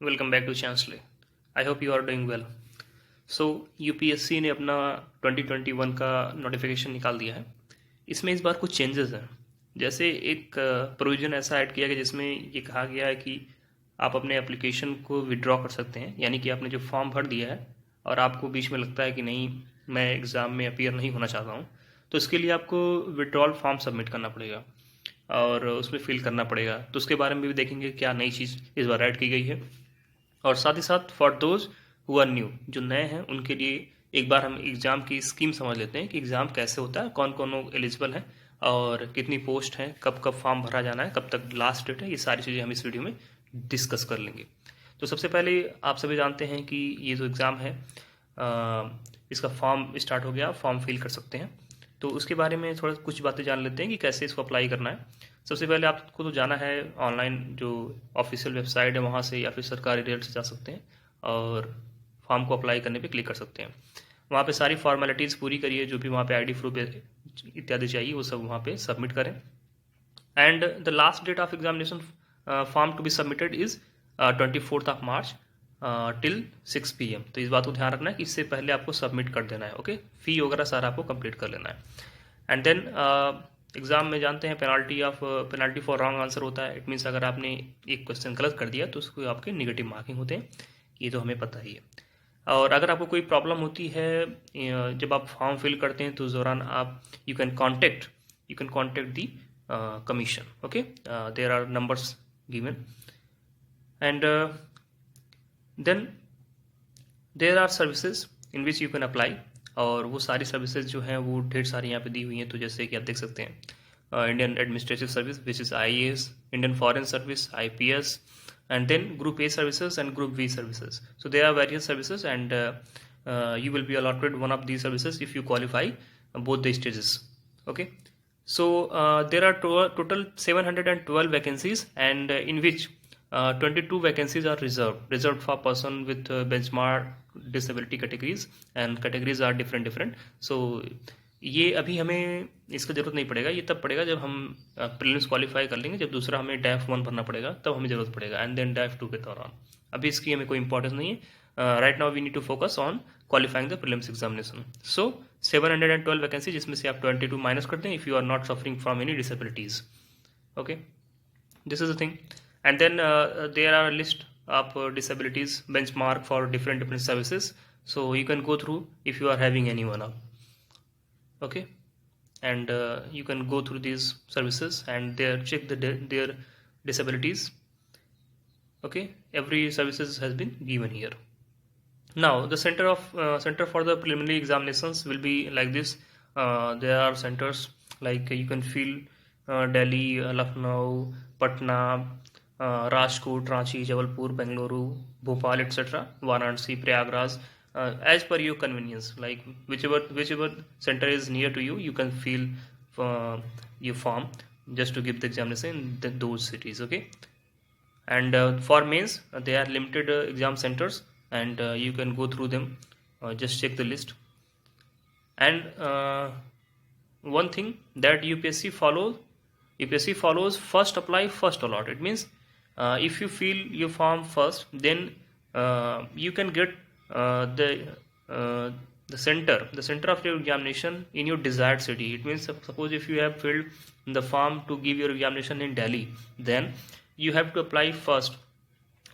Welcome back to चांसले। I hope you are doing well. So UPSC ने अपना 2021 का नोटिफिकेशन निकाल दिया है। इसमें इस बार कुछ चेंजेस हैं। जैसे एक प्रोविज़न ऐसा ऐड किया गया जिसमें ये कहा गया है कि आप अपने एप्लीकेशन को विड्रॉ कर सकते हैं, यानी कि आपने जो फॉर्म भर दिया है और आपको बीच में लगता है कि नहीं, मैं एग्ज़ाम में अपीयर नहीं होना चाहता हूँ, तो इसके लिए आपको विड्रॉल फॉर्म सबमिट करना पड़ेगा और उसमें फिल करना पड़ेगा। तो उसके बारे में भी देखेंगे क्या नई चीज़ इस बार ऐड की गई है। और साथ ही साथ for those who are new, जो नए हैं उनके लिए एक बार हम एग्ज़ाम की स्कीम समझ लेते हैं कि एग्ज़ाम कैसे होता है, कौन कौन लोग एलिजिबल हैं और कितनी पोस्ट हैं, कब कब फॉर्म भरा जाना है, कब तक लास्ट डेट है। ये सारी चीज़ें हम इस वीडियो में डिस्कस कर लेंगे। तो सबसे पहले आप सभी जानते हैं कि ये जो एग्ज़ाम है इसका फॉर्म स्टार्ट हो गया, फॉर्म फिल कर सकते हैं। तो उसके बारे में थोड़ा कुछ बातें जान लेते हैं कि कैसे इसको अप्लाई करना है। सबसे पहले आपको तो जाना है ऑनलाइन जो ऑफिशियल वेबसाइट है वहाँ से, या फिर सरकारी रेट से जा सकते हैं और फॉर्म को अप्लाई करने पे क्लिक कर सकते हैं। वहाँ पे सारी फॉर्मेलिटीज़ पूरी करिए, जो भी वहाँ पे आईडी प्रूफ इत्यादि चाहिए वो सब वहाँ पे सबमिट करें। And the last date of examination form to be submitted is 24 of March till 6 PM। तो इस बात को ध्यान रखना है कि इससे पहले आपको सबमिट कर देना है। ओके, फ़ी वगैरह सारा आपको कंप्लीट कर लेना है। एंड देन एग्ज़ाम में जानते हैं पेनल्टी फॉर रॉन्ग आंसर होता है। इट मीन्स अगर आपने एक क्वेश्चन गलत कर दिया तो उसको आपके निगेटिव मार्किंग होते हैं, ये तो हमें पता ही है। और अगर आपको कोई प्रॉब्लम होती है जब आप फॉर्म फिल करते हैं तो उस दौरान आप you can contact the commission. Okay, there are numbers given, and then there are services in which you can apply। और वो सारी सर्विसेज जो हैं वो ढेर सारी यहाँ पे दी हुई हैं। तो जैसे कि आप देख सकते हैं Indian administrative service which is IAS, Indian foreign service IPS, and then group A services and group B services. So there are various services, and you will be allotted one of these services if you qualify both the stages. Okay, so there are total 712 vacancies, and in which 22 vacancies are reserved for person with benchmark disability categories, and categories are different. So ये अभी हमें इसका ज़रूरत नहीं पड़ेगा, ये तब पड़ेगा जब हम प्रीलिम्स क्वालिफाई कर लेंगे, जब दूसरा हमें DAF 1 भरना पड़ेगा तब हमें ज़रूरत पड़ेगा, एंड देन DAF 2 के दौरान। अभी इसकी हमें कोई इंपॉर्टेंस नहीं है। Right now we need to focus on qualifying the prelims examination. So 712 vacancy, जिसमें से आप 22 माइनस कर दें if you are not suffering from any disabilities. Okay, this is the thing. And then there are a list of disabilities benchmark for different services, so you can go through if you are having any one of. Okay, and you can go through these services and there check their disabilities. Okay, every services has been given here. Now the center for the preliminary examinations will be like this. There are centers like you can feel Delhi, Lucknow, Patna, Rajkot, Ranchi, Jabalpur, Bengaluru, Bhopal, etc., Varanasi, Prayagraj, as per your convenience. Like whichever center is near to you, you can fill your form just to give the examination in those cities. Okay, and for mains they are limited exam centers, and you can go through them. Just check the list. And one thing that UPSC follows first apply first allot. It means if you fill your form first, then you can get the center of your examination in your desired city. It means suppose if you have filled the form to give your examination in Delhi, then you have to apply first.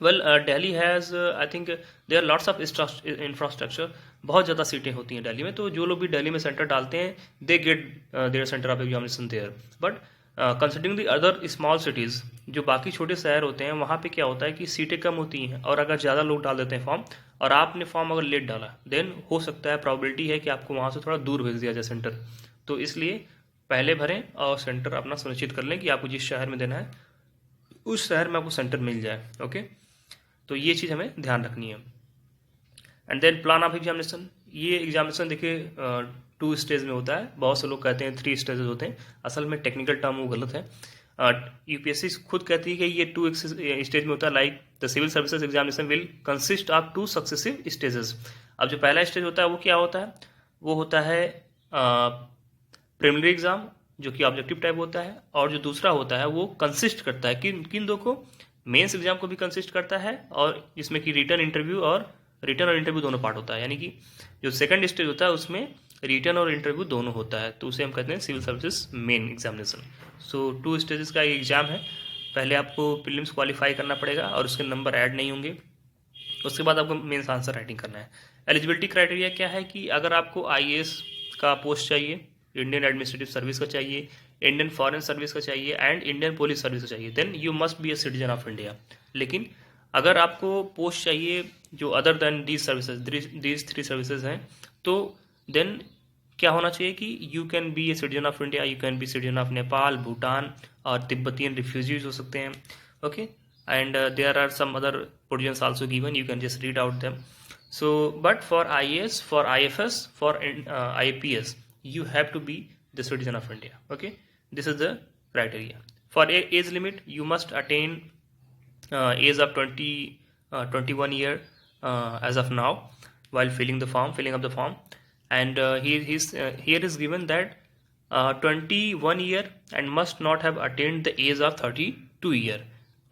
Well, Delhi has I think there are lots of infrastructure, बहुत ज़्यादा सीटें होती हैं दिल्ली में, तो जो लोग भी दिल्ली में सेंटर डालते हैं they get their centre of examination there. But considering the other small cities, जो बाकी छोटे शहर होते हैं, वहाँ पे क्या होता है कि सीटें कम होती हैं, और अगर ज़्यादा लोग डाल देते हैं फॉर्म और आपने फॉर्म अगर लेट डाला, देन हो सकता है प्रॉबिलिटी है कि आपको वहाँ से थोड़ा दूर भेज दिया जाए सेंटर। तो इसलिए पहले भरें और सेंटर अपना सुनिश्चित कर लें कि आपको जिस शहर में देना है उस शहर में आपको सेंटर मिल जाए। ओके, तो ये चीज़ हमें ध्यान रखनी है। And then plan of examination, ये एग्जामिनेशन देखिए 2 स्टेज में होता है। बहुत से लोग कहते हैं 3 स्टेजेस होते हैं, असल में टेक्निकल टर्म वो गलत है। यूपीएससी खुद कहती है कि ये 2 स्टेज में होता है। Like the civil services examination will consist of 2 successive stages. अब जो पहला स्टेज होता है वो क्या होता है, वो होता है प्रिलिमिनरी एग्जाम, जो कि ऑब्जेक्टिव टाइप होता है, और जो दूसरा होता है वो कंसिस्ट करता है किन दो को, मेंस एग्जाम को भी कंसिस्ट करता है और जिसमें कि रिटर्न और इंटरव्यू दोनों पार्ट होता है, यानी कि जो सेकंड स्टेज होता है उसमें रिटर्न और इंटरव्यू दोनों होता है, तो उसे हम कहते हैं सिविल सर्विसेज मेन एग्जामिनेशन। सो 2 स्टेजेस का एग्जाम है। पहले आपको प्रीलिम्स क्वालिफाई करना पड़ेगा और उसके नंबर ऐड नहीं होंगे, उसके बाद आपको मेंस आंसर राइटिंग करना है। एलिजिबिलिटी क्राइटेरिया क्या है कि अगर आपको आईएएस का पोस्ट चाहिए, इंडियन एडमिनिस्ट्रेटिव सर्विस का चाहिए, इंडियन फॉरेन सर्विस का चाहिए एंड इंडियन पुलिस सर्विस का चाहिए, then you must be a citizen of India. लेकिन अगर आपको पोस्ट चाहिए जो other than these services, these 3 services हैं, तो देन क्या होना चाहिए कि you can be a citizen of India, you can be citizen of Nepal, Bhutan और तिब्बतियन रिफ्यूजीज हो सकते हैं। Okay, and there are some other provisions also given, you can just read out them. So but for IAS, for IFS, for IPS, you have to be the citizen of India. Okay, this is the criteria. For age limit, you must attain age of 21 year as of now while filling up the form, and here is given that 21 year and must not have attained the age of 32 year,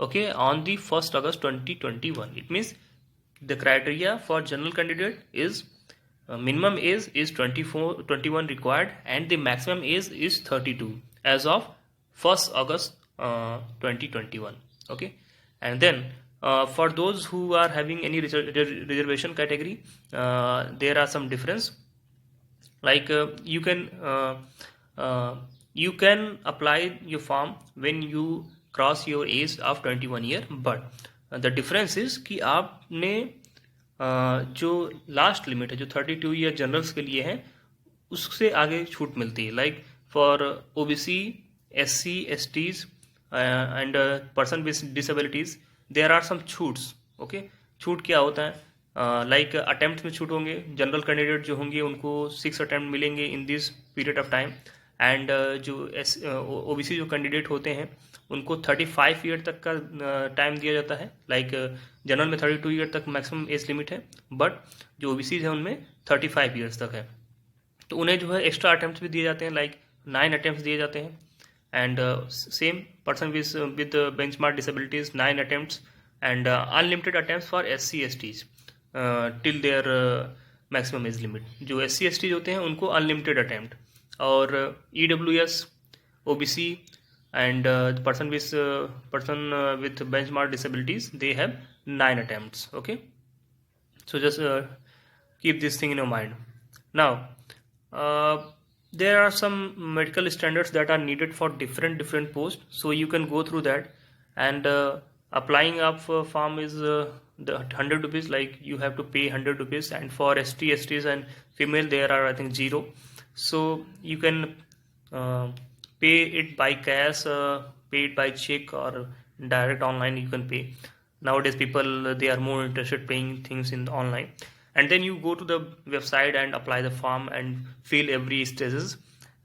okay, on the 1st August 2021. It means the criteria for general candidate is minimum age is 21 required and the maximum age is 32 as of 1st August 2021. Okay, and then for those who are having any reservation category, there are some difference, like you can apply your form when you cross your age of 21 year, but the difference is कि आपने जो last limit है जो 32 year generals के लिए है उससे आगे छूट मिलती है, like for OBC, SC, STs and person with disabilities there are some छूट्स। ओके, छूट क्या होता है, लाइक अटेम्प्ट में छूट होंगे, जनरल कैंडिडेट जो होंगे उनको 6 अटेम्प्ट मिलेंगे in this period of time, and जो ओबीसी जो कैंडिडेट होते हैं उनको 35 ईयर तक का टाइम दिया जाता है, लाइक जनरल में 32 ईयर तक मैक्सिमम एज लिमिट है, बट जो ओबीसी है उनमें 35 ईयर्स तक है, तो उन्हें जो है एक्स्ट्रा अटेम्प्ट भी दिए जाते हैं, लाइक 9 अटेम्प्ट दिए जाते हैं, and same person with benchmark disabilities 9 attempt and unlimited attempt for SC STs till their maximum age limit. जो एससी एसटीज होते हैं उनको अनलिमिटेड अटेम्प्ट, और EWS, OBC and person with benchmark disabilities, they have 9 attempts. Okay, so just keep this thing in your mind. Now there are some medical standards that are needed for different posts, so you can go through that, and applying of form is the 100 rupees, like you have to pay 100 rupees, and for ST, STs and female there are I think 0, so you can pay it by cash, pay it by check, or direct online you can pay. Nowadays people they are more interested paying things in online, and then you go to the website and apply the form and fill every stages,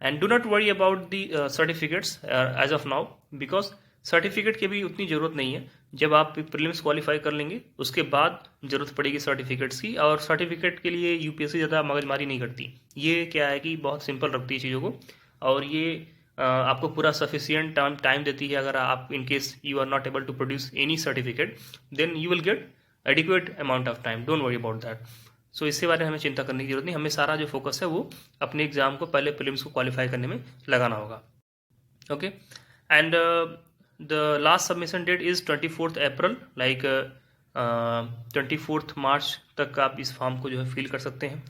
and do not worry about the certificates as of now, because certificate की भी उतनी ज़रूरत नहीं है, जब आप prelims qualify कर लेंगे उसके बाद ज़रूरत पड़ेगी सर्टिफिकेट्स की, और सर्टिफिकेट के लिए यूपीएससी ज़्यादा मगजमारी नहीं करती, ये क्या है कि बहुत सिंपल रखती है चीज़ों को, और ये आपको पूरा सफिशियंट टाइम देती है। अगर आप in case you are not able to produce any certificate, then you will get adequate amount of time, don't worry about that. So इसके बारे में हमें चिंता करने की जरूरत नहीं, हमें सारा जो फोकस है वो अपने एग्जाम को पहले प्रीलिम्स को क्वालिफाई करने में लगाना होगा। Okay, and the last submission date is 24 April, like 24 March तक आप इस फॉर्म को जो है फिल कर सकते हैं।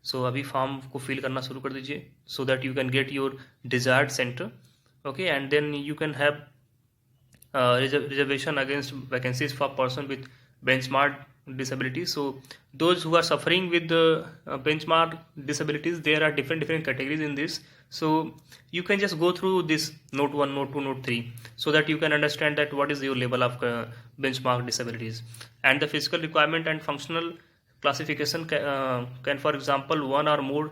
सो अभी फॉर्म को फिल करना शुरू कर दीजिए, so that you can get your desired centre. Okay, and then you can have reservation against vacancies for person with benchmark disabilities. So those who are suffering with the benchmark disabilities, there are different categories in this, so you can just go through this note 1, note 2, note 3, so that you can understand that what is your level of benchmark disabilities. And the physical requirement and functional classification can for example one or more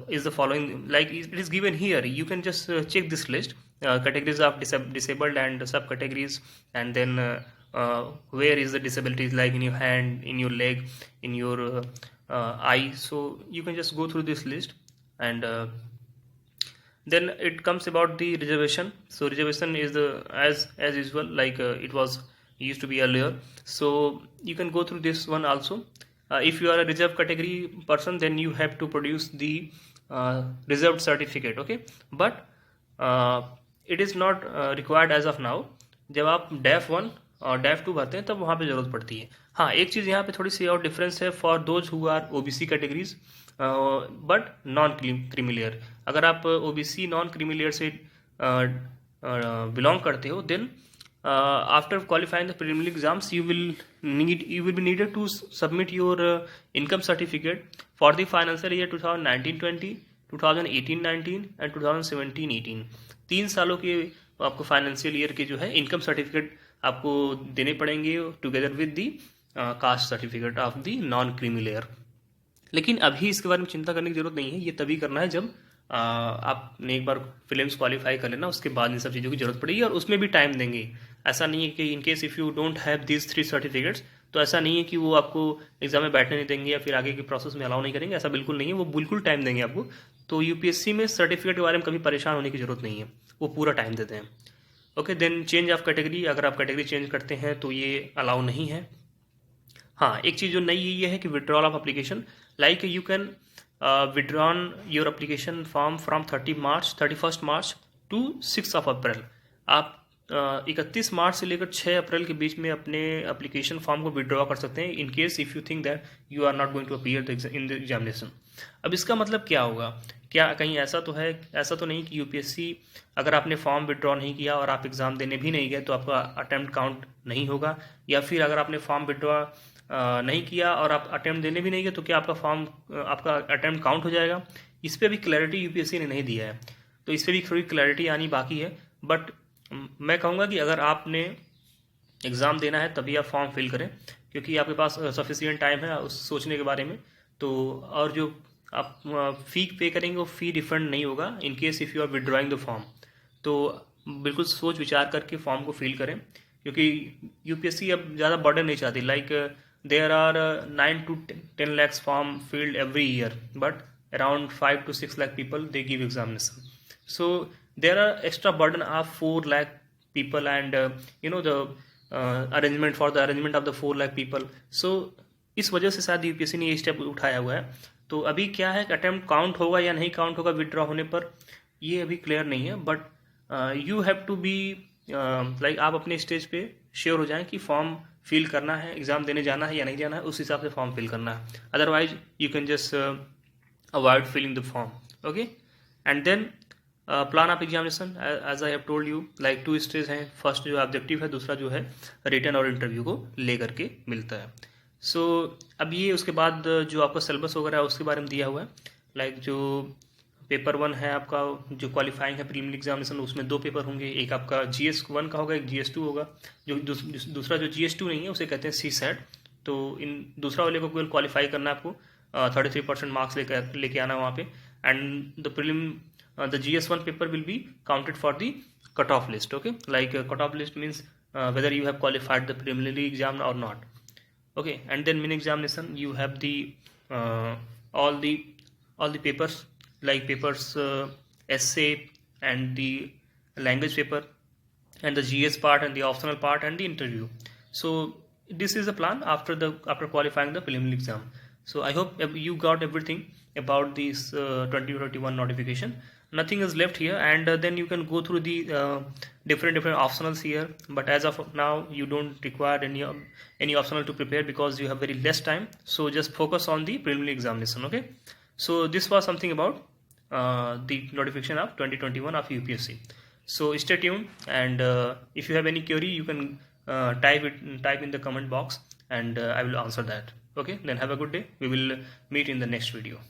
is the following, like it is given here, you can just check this list, categories of disabled and subcategories, and then where is the disabilities, like in your hand, in your leg, in your eye, so you can just go through this list, and Then it comes about the reservation. So reservation is the as usual, like it was used to be earlier. So you can go through this one also. If you are a reserved category person, then you have to produce the reserved certificate. Okay, but it is not required as of now. जब आप DAF 1 और DAF 2 भरते हैं तब वहाँ पे ज़रूरत पड़ती है. हाँ, एक चीज़ यहाँ पे थोड़ी सी और डिफरेंस है for those who are OBC categories but non creamy layer. अगर आप OBC नॉन क्रीमी लेयर से बिलोंग करते हो, then after qualifying the preliminary exams you will be needed to submit your income certificate for the financial year 2019-20, 2018-19 and 2017-18. 3 सालों के आपको financial year के जो है इनकम सर्टिफिकेट आपको देने पड़ेंगे together with the caste certificate of the non creamy layer. लेकिन अभी इसके बारे में चिंता करने की जरूरत नहीं है. ये तभी करना है जब आपने एक बार फिल्म्स क्वालिफाई कर लेना, उसके बाद इन सब चीज़ों की जरूरत पड़ेगी और उसमें भी टाइम देंगे. ऐसा नहीं है कि इन case if you don't have these 3 certificates, तो ऐसा नहीं है कि वो आपको एग्जाम में बैठने नहीं देंगे या फिर आगे के प्रोसेस में अलाउ नहीं करेंगे. ऐसा बिल्कुल नहीं है, वो बिल्कुल टाइम देंगे आपको. तो यूपीएससी में सर्टिफिकेट के बारे में कभी परेशान होने की जरूरत नहीं है, वो पूरा टाइम देते हैं. Okay, then change of category. अगर आप कैटेगरी चेंज करते हैं तो ये अलाउ नहीं है. हाँ, एक चीज़ जो नई ये है कि withdrawal of application, like you can withdrawn your application form from 31st March to 6th of April. आप 31 मार्च से लेकर 6 अप्रैल के बीच में अपने एप्लीकेशन फॉर्म को विड्रॉ कर सकते हैं in case if you think that you are not going to appear in the examination. अब इसका मतलब क्या होगा? क्या कहीं ऐसा तो है, ऐसा तो नहीं कि यूपीएससी अगर आपने फॉर्म विड्रॉ नहीं किया और आप एग्ज़ाम देने भी नहीं गए तो आपका अटेम्प्ट काउंट नहीं होगा, या फिर अगर आपने फॉर्म विड्रॉ नहीं किया और आप अटेम्प्ट देने भी नहीं गए तो क्या आपका अटेम्प्ट काउंट हो जाएगा? इस पर भी क्लैरिटी यूपीएससी ने नहीं दिया है, तो इस पर भी थोड़ी क्लैरिटी आनी बाकी है. बट मैं कहूँगा कि अगर आपने एग्ज़ाम देना है तभी आप फॉर्म फिल करें, क्योंकि आपके पास सफिशिएंट टाइम है उस सोचने के बारे में. तो और जो आप फ़ी पे करेंगे वो फ़ी रिफंड नहीं होगा in case if you are withdrawing the form. तो बिल्कुल सोच विचार करके फॉर्म को फिल करें, क्योंकि यूपीएससी अब ज़्यादा बर्डन नहीं चाहती. Like there are 9 to 10 lakhs form filled every year, but around 5 to 6 lakh people they give examination. So there are extra burden of 4 lakh people and the arrangement for the arrangement of the 4 lakh people. So इस वजह से शायद UPSC ने ये step उठाया हुआ है. तो अभी क्या है कि अटेम्प्ट काउंट होगा या नहीं काउंट होगा विड्रॉ होने पर, ये अभी क्लियर नहीं है. But you have to be like आप अपने स्टेज पे श्योर हो जाएं कि फॉर्म फिल करना है, एग्जाम देने जाना है या नहीं जाना है, उस हिसाब से फॉर्म फिल करना है. Otherwise you can just avoid filling the form. Okay, and then plan of examination as I have told you, like 2 stage हैं. फर्स्ट जो ऑब्जेक्टिव है, दूसरा जो है रिटन और इंटरव्यू को ले करके मिलता है. सो अब ये उसके बाद जो आपका सिलेबस वगैरह है उसके बारे में दिया हुआ है. लाइक जो पेपर 1 है आपका जो क्वालिफाइंग है प्रीलिमिनरी एग्जामिनेशन, उसमें 2 पेपर होंगे. एक आपका GS1 का होगा, एक GS2 होगा. जो दूसरा जो GS2 नहीं है उसे कहते हैं CSAT. तो इन दूसरा वाले को केवल क्वालिफाई करना है आपको, 33% मार्क्स लेके आना वहाँ पे. And the GS1 paper will be counted for the cut off list. Okay, like cut off list means whether you have qualified the preliminary exam or not. Okay, and then main examination you have the all the papers, like papers essay and the language paper and the GS part and the optional part and the interview. So this is the plan after qualifying the preliminary exam. So I hope you got everything about this 2021 notification. Nothing is left here, and then you can go through the different optionals here. But as of now you don't require any optional to prepare because you have very less time. So just focus on the preliminary examination. Okay, so this was something about the notification of 2021 of UPSC. So stay tuned, and if you have any query you can type in the comment box, and I will answer that. Okay, then have a good day. We will meet in the next video.